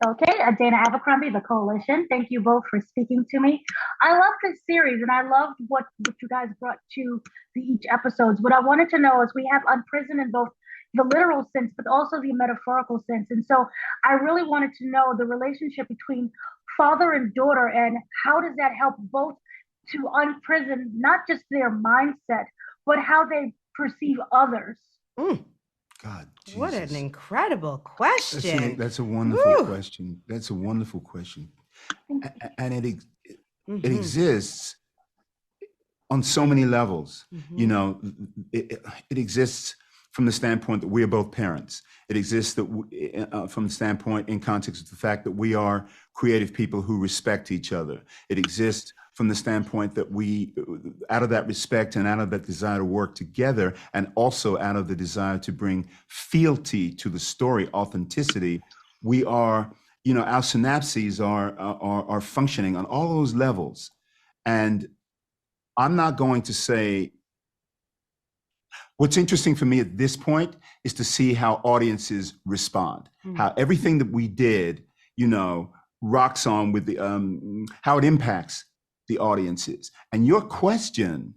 Okay, Dana Abercrombie, The Coalition. Thank you both for speaking to me. I love this series and I loved what you guys brought to each episodes. What I wanted to know is we have Unprisoned in both the literal sense, but also the metaphorical sense. And so I really wanted to know the relationship between father and daughter and how does that help both to unprison not just their mindset, but how they perceive others. Mm. God, what an Jesus. incredible question. That's a wonderful Woo. question. That's a wonderful question. And it Mhm. exists on so many levels. Mhm. You know, it exists from the standpoint that we are both parents. It exists that from the standpoint in context of the fact that we are creative people who respect each other. It exists from the standpoint that we, out of that respect and out of that desire to work together, and also out of the desire to bring fealty to the story, authenticity, we are, you know, our synapses are functioning on all those levels. And I'm not going to say, what's interesting for me at this point is to see how audiences respond, how everything that we did, you know, rocks on with the, how it impacts the audiences. And your question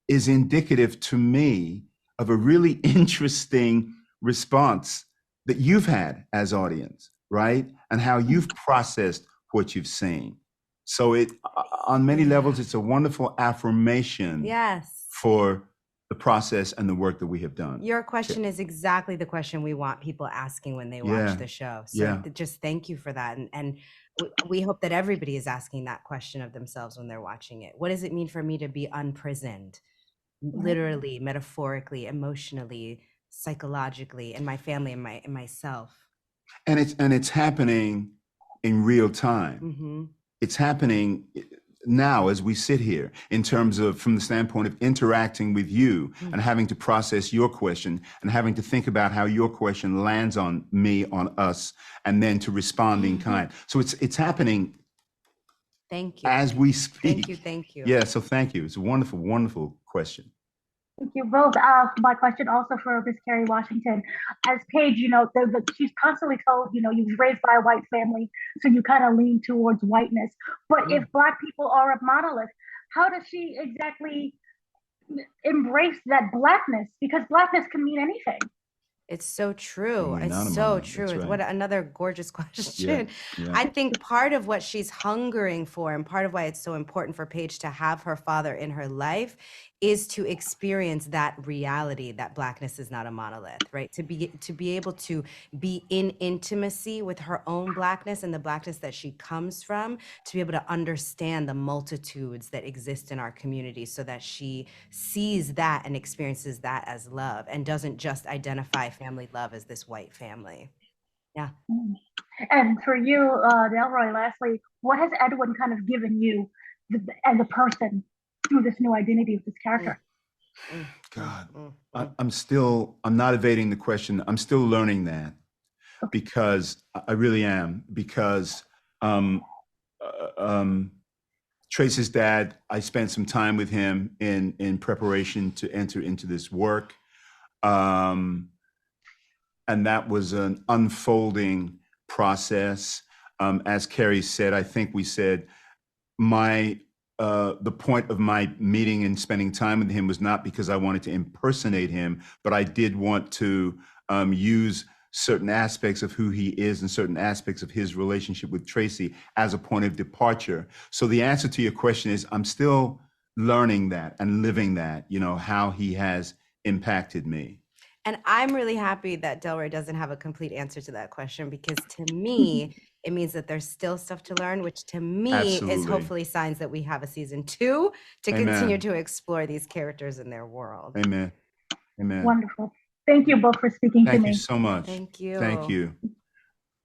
is indicative to me of a really interesting response that you've had as audience, right? And how you've processed what you've seen. So it, on many levels, it's a wonderful affirmation Yes. for the process and the work that we have done. Your question is exactly the question we want people asking when they watch the show. So just thank you for that. And we hope that everybody is asking that question of themselves when they're watching it. What does it mean for me to be unprisoned? Literally, metaphorically, emotionally, psychologically, in my family, in myself. And it's happening in real time. Mm-hmm. It's happening now as we sit here in terms of from the standpoint of interacting with you and having to process your question and having to think about how your question lands on me, on us, and then to respond in kind. So it's happening. Thank you. As we speak. Thank you. Yeah, so thank you. It's a wonderful, wonderful question. Thank you both. My question also for Miss Kerry Washington. As Paige, you know, she's constantly told, you know, you was raised by a white family, so you kind of lean towards whiteness. But if Black people are a monolith, how does she exactly embrace that Blackness? Because Blackness can mean anything. It's so true. It's so true. Right. What another gorgeous question. Yeah. I think part of what she's hungering for and part of why it's so important for Paige to have her father in her life is to experience that reality that Blackness is not a monolith, right? To be able to be in intimacy with her own Blackness and the Blackness that she comes from, to be able to understand the multitudes that exist in our community so that she sees that and experiences that as love and doesn't just identify family love as this white family. Yeah. And for you, Delroy, lastly, what has Edwin kind of given you as a person through this new identity of this character? God, I'm not evading the question. I'm still learning that because I really am, because Trace's dad, I spent some time with him in preparation to enter into this work. And that was an unfolding process. As Kerry said, I think we said, the point of my meeting and spending time with him was not because I wanted to impersonate him, but I did want to use certain aspects of who he is and certain aspects of his relationship with Tracy as a point of departure. So the answer to your question is, I'm still learning that and living that, you know, how he has impacted me. And I'm really happy that Delroy doesn't have a complete answer to that question, because to me, it means that there's still stuff to learn, which to me is hopefully signs that we have a season 2 to continue to explore these characters in their world. Amen. Wonderful. Thank you both for speaking to me. Thank you so much. Thank you. Thank you.